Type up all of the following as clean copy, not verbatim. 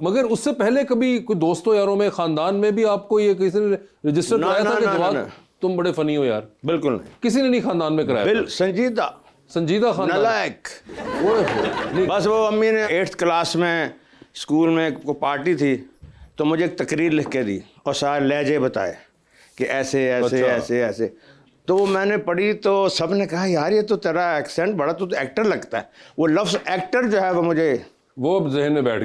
मगर उससे पहले कभी कोई दोस्तों यारों में, खानदान में भी आपको ये किसी ने रजिस्टर कराया था कि जवाब तुम बड़े फनी हो यार? बिल्कुल नहीं, किसी ने नहीं खानदान में कराया? संजीदा खानदान, नालायक। बस वो अम्मी ने 8th क्लास में स्कूल में को पार्टी थी तो मुझे एक तकरीर लिख के दी और सारे लहजे बताए कि ऐसे ऐसे ऐसे ऐसे। तो वो मैंने पढ़ी तो सब ने कहा यार ये तो तेरा एक्सेंट बड़ा, तो एक्टर लगता है। वो लफ्ज़ एक्टर जो है वो मुझे वो ज़हन में बैठ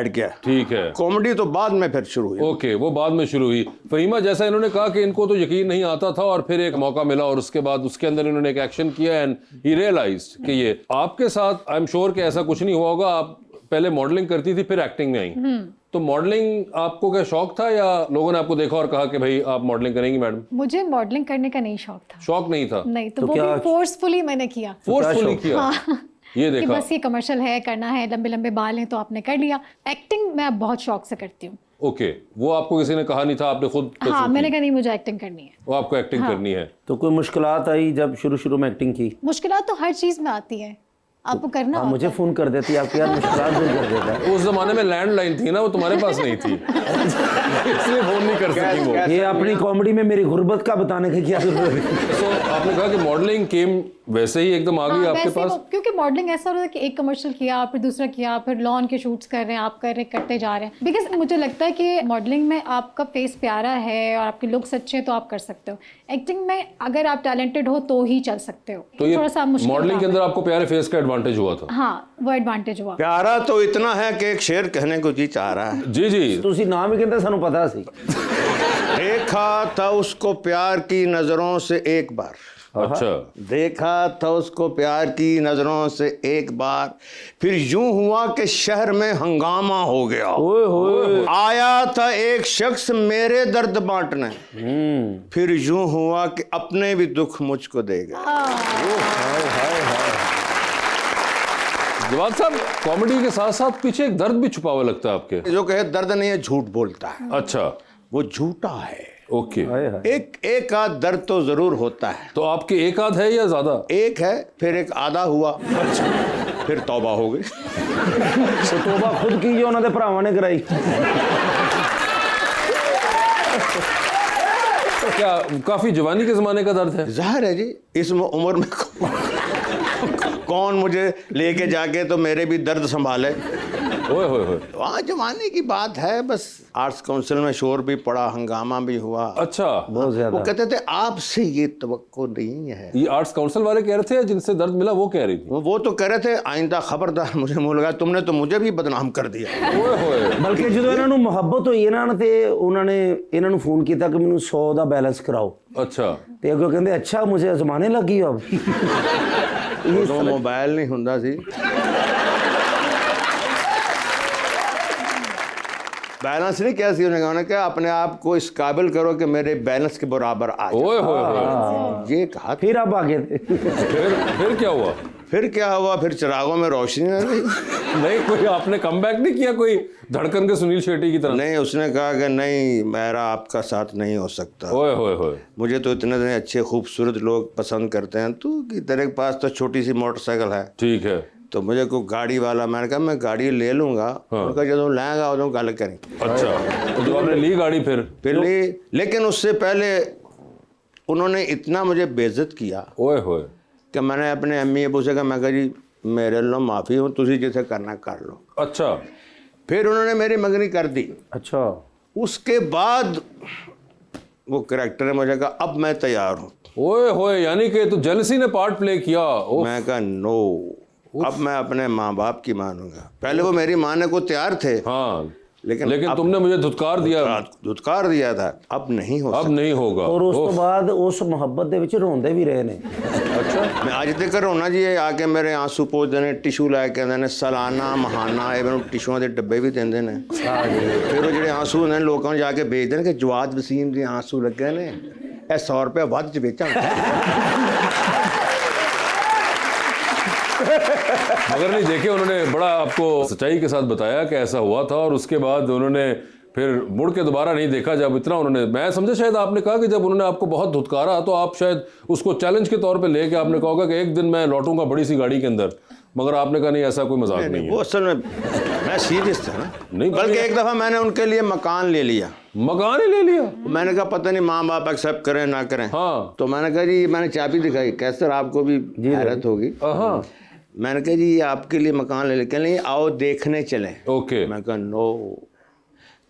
गया। ठीक है। कॉमेडी तो बाद में फिर शुरू हुई। ओके, वो बाद में शुरू हुई। फहीमा, जैसा इन्होंने कहा कि इनको तो यकीन नहीं आता था और फिर एक मौका मिला और उसके बाद उसके अंदर इन्होंने एक एक्शन किया एंड ही रियलाइज्ड कि ये आपके साथ, आई एम श्योर कि ऐसा कुछ नहीं हुआ होगा। आप पहले मॉडलिंग करती थी, फिर एक्टिंग में आई, तो मॉडलिंग आपको क्या शौक था या लोगों ने आपको देखा और कहा कि भाई आप मॉडलिंग करेंगी मैडम? मुझे मॉडलिंग करने का नहीं शौक था। शौक नहीं था? नहीं, तो वो भी फोर्सफुली मैंने किया। फोर्सफुली किया? हाँ। ये देखा कि बस ये कमर्शियल है, करना है, लंबे लंबे बाल हैं तो आपने कर लिया। एक्टिंग मैं बहुत शौक से करती हूँ। ओके, वो आपको किसी ने कहा नहीं था, आपने खुद? हाँ, मैंने कहा नहीं मुझे एक्टिंग करनी है। वो आपको एक्टिंग करनी है। तो कोई मुश्किलात आई जब शुरू में एक्टिंग की? मुश्किलात तो हर चीज में आती है, आपको करना। मुझे फोन कर देती है आपके यार, मुश्किलात दूर कर देता है। उस जमाने में लैंडलाइन थी ना, वो तुम्हारे पास नहीं थी इसलिए फोन नहीं कर सकी वो। ये अपनी कॉमेडी में मेरी गुर्बत का बताने की क्या जरूरत है? तो आपने कहा कि मॉडलिंग केम वैसे ही एकदम आ गई आपके पास? क्योंकि मॉडलिंग ऐसा होता है कि एक कमर्शियल किया, फिर दूसरा किया, फिर लॉन के शूट्स कर रहे हैं, आप करते जा रहे हैं। बिकॉज मुझे लगता है कि मॉडलिंग में आपका फेस प्यारा है और आपके लुक्स अच्छे हैं तो आप कर सकते हो। एक्टिंग में अगर आप टैलेंटेड हो तो ही चल सकते हो। तो थोड़ा सा मुश्किल। मॉडलिंग के अंदर आपको प्यारे फेस का एडवांटेज हुआ था? हाँ, वो एडवांटेज हुआ। प्यारा तो इतना है कि एक शेर कहने को जी चाह रहा है। जी तुसी नाम ही कहते सानू पता सी। देखा था उसको प्यार की नजरों से एक बार। अच्छा। देखा था उसको प्यार की नजरों से एक बार, फिर यूं हुआ कि शहर में हंगामा हो गया। ओए होए। आया था एक शख्स मेरे दर्द बांटने, फिर यूं हुआ कि अपने भी दुख मुझको दे गया। जवाब साहब, कॉमेडी के साथ साथ पीछे एक दर्द भी छुपा हुआ लगता है आपके। जो कहे दर्द नहीं है झूठ बोलता है। अच्छा, वो झूठा है। ओके। एक आध दर्द तो जरूर होता है। तो आपके एक आध है या ज्यादा? एक है, फिर एक आधा हुआ, फिर तौबा हो गई। तो तौबा खुद की जो उन्होंने भरावां ने कराई। क्या काफी जवानी के जमाने का दर्द है? जाहिर है जी, इस उम्र में कौन मुझे लेके जाके तो मेरे भी दर्द संभाले। ओए होए होए। वहाँ जमाने की बात है। बस आर्ट्स काउंसिल में शोर भी पड़ा, हंगामा भी हुआ। अच्छा, बहुत ज्यादा। वो कहते थे आपसे ये तवक्को नहीं है। ये आर्ट्स काउंसिल वाले कह रहे थे या जिनसे दर्द मिला वो कह रही थी? वो तो कह रहे थे आइंदा खबरदार मुझे मुंह लगा, तुमने तो मुझे भी बदनाम कर दिया। ओए होए। बल्कि जो इन्हां नूं मुहब्बत हुई इन्हां ते उन्होंने इन्हां नूं फोन किया कि मैनूं 100 दा बैलेंस कराओ। अच्छा। ते अगो कहंदे अच्छा मुझे आजमाने लगी अब। तो मोबाइल नहीं हुंदा सी। बैलेंस नहीं क्या सी, उन्होंने कहा अपने आप को इस काबिल करो कि मेरे बैलेंस के बराबर आ जाए। ओए होए। ये कहा। फिर आप आगे थे। फिर क्या हुआ? फिर क्या हुआ? फिर चिरागों में रोशनी आ गई। नहीं, कोई आपने कमबैक नहीं किया कोई धड़कन के सुनील शेट्टी की तरह? नहीं, उसने कहा कि नहीं मेरा आपका साथ नहीं हो सकता। ओए होए होए। मुझे तो इतने अच्छे खूबसूरत लोग पसंद करते हैं, तू कि तेरे पास तो छोटी सी मोटरसाइकिल है। ठीक है। तो मुझे कोई गाड़ी वाला, मैंने कहा मैं गाड़ी ले लूंगा। उनका जब लाएगा उਦੋਂ गल करेंगे। अच्छा, तो जो आपने ली गाड़ी फिर ली, लेकिन उससे पहले उन्होंने इतना मुझे बेइज्जत किया। ओए होए। कि मैंने अपने अम्मी अबू से कहा, मैं कहा जी मेरे लो माफ़ी हूँ, तुझे जैसे करना कर लो। अच्छा। फिर उन्होंने मेरी मंगनी कर दी। अच्छा। उसके बाद वो कैरेक्टर ने मुझे कहा अब मैं तैयार हूँ। ओए होए, यानी कि तो जेलसी ने पार्ट प्ले किया? मैं कहा नो, अब मैं अपने माँ बाप की मानूंगा। पहले वो मेरी मानने को तैयार थे। हाँ, लेकिन तुमने मुझे धुतकार दिया था। अब नहीं हो, अब नहीं होगा। और उस तो बाद उस मोहब्बत दे विच रोंदे भी रहे ने। अच्छा, मैं आज तक रोना जी आके मेरे आंसू पोंछदे ने, टिशू लैके आंदे ने, सालाना महाना ये मैनूं टिशूआं दे डब्बे भी देंदे ने। फिर वो जिहड़े आंसू हुंदे ने लोकां नूं जाके बेचदे ने कि जवाद वसीम दे आंसू लगे ने, ਇਹ 100 रुपये ਵੱਧ ਚ बेचांगा। मगर नहीं देखे, उन्होंने बड़ा आपको सच्चाई के साथ बताया कि ऐसा हुआ था और उसके बाद उन्होंने फिर मुड़ के दोबारा नहीं देखा। जब इतना उन्होंने, मैं समझा शायद आपने कहा कि जब उन्होंने आपको बहुत धुतकारा तो आप शायद उसको चैलेंज के तौर पे लेके आपने कहा होगा कि एक दिन मैं लौटूंगा बड़ी सी गाड़ी के अंदर, मगर आपने कहा नहीं ऐसा कोई मजाक नहीं है। वो असल में मैं सीरियस था ना। नहीं, बल्कि एक दफ़ा मैंने उनके लिए मकान ले लिया। मकान ही ले लिया? मैंने कहा पता नहीं माँ बाप एक्सेप्ट करें ना करें। हाँ। तो मैंने कहा जी, मैंने चाबी दिखाई, कैसे सर आपको भी हैरत होगी। हाँ। मैंने कहा जी ये आपके लिए मकान ले ले। कह नहीं आओ देखने चले। ओके। मैं कहा नो,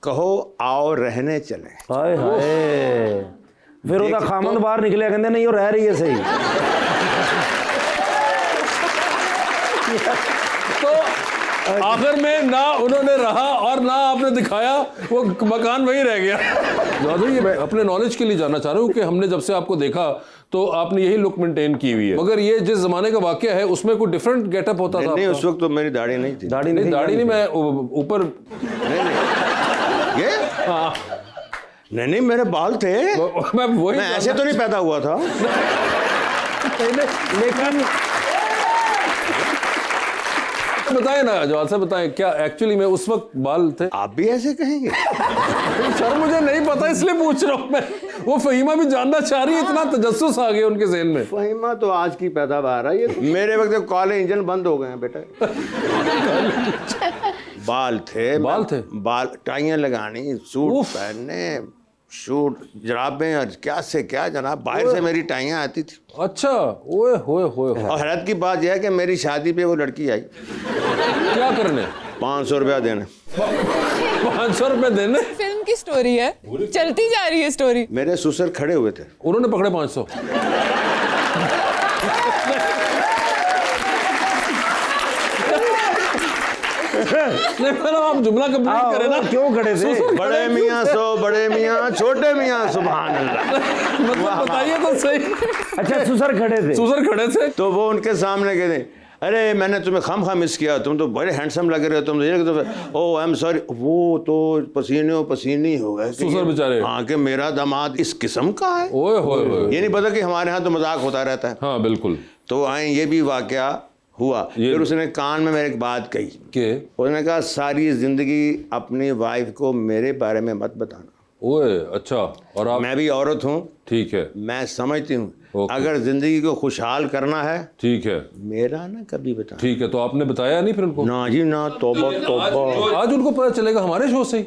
कहो आओ रहने चले। हाय हाय, फिर ਉਹਦਾ ਖਾਮਨ ਬਾਹਰ ਨਿਕਲਿਆ, ਕਹਿੰਦੇ ਨਹੀਂ ਉਹ ਰਹਿ ਰਹੀ ਹੈ ਸਹੀ। तो आखिर में ना उन्होंने रहा और ना आपने दिखाया, वो मकान वहीं रह गया। जादू, ये मैं अपने नॉलेज के लिए जानना चाह रहा हूँ कि हमने जब से आपको देखा तो आपने यही लुक मेंटेन की हुई है, मगर ये जिस जमाने का वाकया है उसमें कोई डिफरेंट गेटअप होता था? नहीं, उस वक्त तो मेरी दाढ़ी नहीं थी। दाढ़ी नहीं, दाढ़ी नहीं, मैं ऊपर ये हाँ। नहीं मेरे बाल थे। मैं वही मैं ऐसे तो नहीं पैदा हुआ था। लेकिन बताएं ना जवाब से, बताएं क्या एक्चुअली में उस वक्त बाल थे? आप भी ऐसे कहेंगे? सर मुझे नहीं पता इसलिए पूछ रहा हूँ मैं। वो फहीमा भी जानना चाह रही है, इतना तजस्सुस आ गया उनके ज़हन में। फहीमा तो आज की पैदावार है। ये मेरे वक्त काले इंजन बंद हो गए हैं बेटा। बाल थे, बाल थे, बाल, टाइयां लगानी, सूट पहनने, शूट, जराबें और क्या से क्या जनाब, बाहर से मेरी टाइयां आती थी। अच्छा, ओए होए होए। और हैरत की बात यह है कि मेरी शादी पे वो लड़की आई। क्या करने? 500 रुपया देने। 500 रुपए देने? फिल्म की स्टोरी है, चलती जा रही है स्टोरी। मेरे ससुर खड़े हुए थे, उन्होंने पकड़े 500। नहीं मतलब आप जुमला कंप्लीट करें ना। क्यों खड़े थे? बड़े मियाँ सो बड़े मियाँ, छोटे मियाँ सुभान अल्लाह। मतलब बताइए तो सही। अच्छा, ससुर खड़े थे। ससुर खड़े थे तो वो उनके सामने कहते, अरे मैंने तुम्हें खामखा मिस किया, तुम तो बड़े हैंडसम लग रहे हो, तुम तो ओह आई एम सॉरी। वो तो पसीने पसीनी हो गए ससुर बेचारे। हाँ कि मेरा दामाद इस किस्म का है। ओए होए होए। ये नहीं पता कि हमारे यहाँ तो मजाक होता रहता है। हाँ बिल्कुल। तो आए ये भी वाकया हुआ। फिर उसने कान में मेरे एक बात कही के उसने कहा सारी जिंदगी अपनी वाइफ को मेरे बारे में मत बताना। ओए अच्छा। और आप? मैं भी औरत हूँ, ठीक है, मैं समझती हूँ ओके। अगर जिंदगी को खुशहाल करना है, ठीक है, मेरा ना कभी बताना। ठीक है। तो आपने बताया नहीं फिर उनको? ना जी ना, तौबा तौबा। आज उनको पता चलेगा हमारे शो से ही।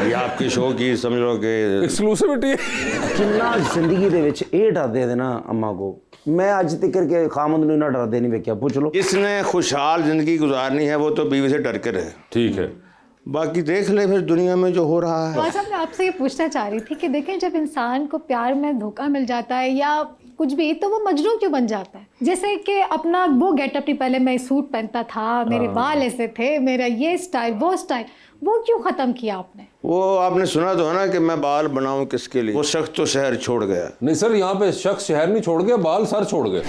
ये आपकी शो की समझ लो कि एक्सक्लूसिविटी। ਜਿੰਨਾ ਜ਼ਿੰਦਗੀ ਦੇ ਵਿੱਚ ਇਹ ਡਰਦੇ ਦੇ ਨਾ ਅੰਮਾ ਕੋ, मैं ਅੱਜ तक के खामद ਨੂੰ ਨਾ ਡਰਦੇ नहीं ਵੇਖਿਆ। पूछ लो। इसने खुशहाल जिंदगी गुजारनी है वो तो बीवी से डर के रहे। ठीक है। बाकी देख ले फिर दुनिया में जो हो रहा है। अच्छा, मैं आपसे ये पूछना चाह रही थी कि देखें जब इंसान को प्यार में धोखा मिल जाता है या कुछ भी, तो वो मजनू क्यों बन जाता है? जैसे कि अपना वो गेटअप नहीं, पहले मैं सूट पहनता था, मेरे बाल ऐसे थे, मेरा ये स्टाइल वो स्टाइल, वो क्यों ख़त्म किया आपने? वो आपने सुना तो है ना कि मैं बाल बनाऊं किसके लिए। वो शख्स तो शहर छोड़ गया। नहीं सर, यहाँ पे शख्स शहर नहीं छोड़ गया, बाल सर छोड़ गए।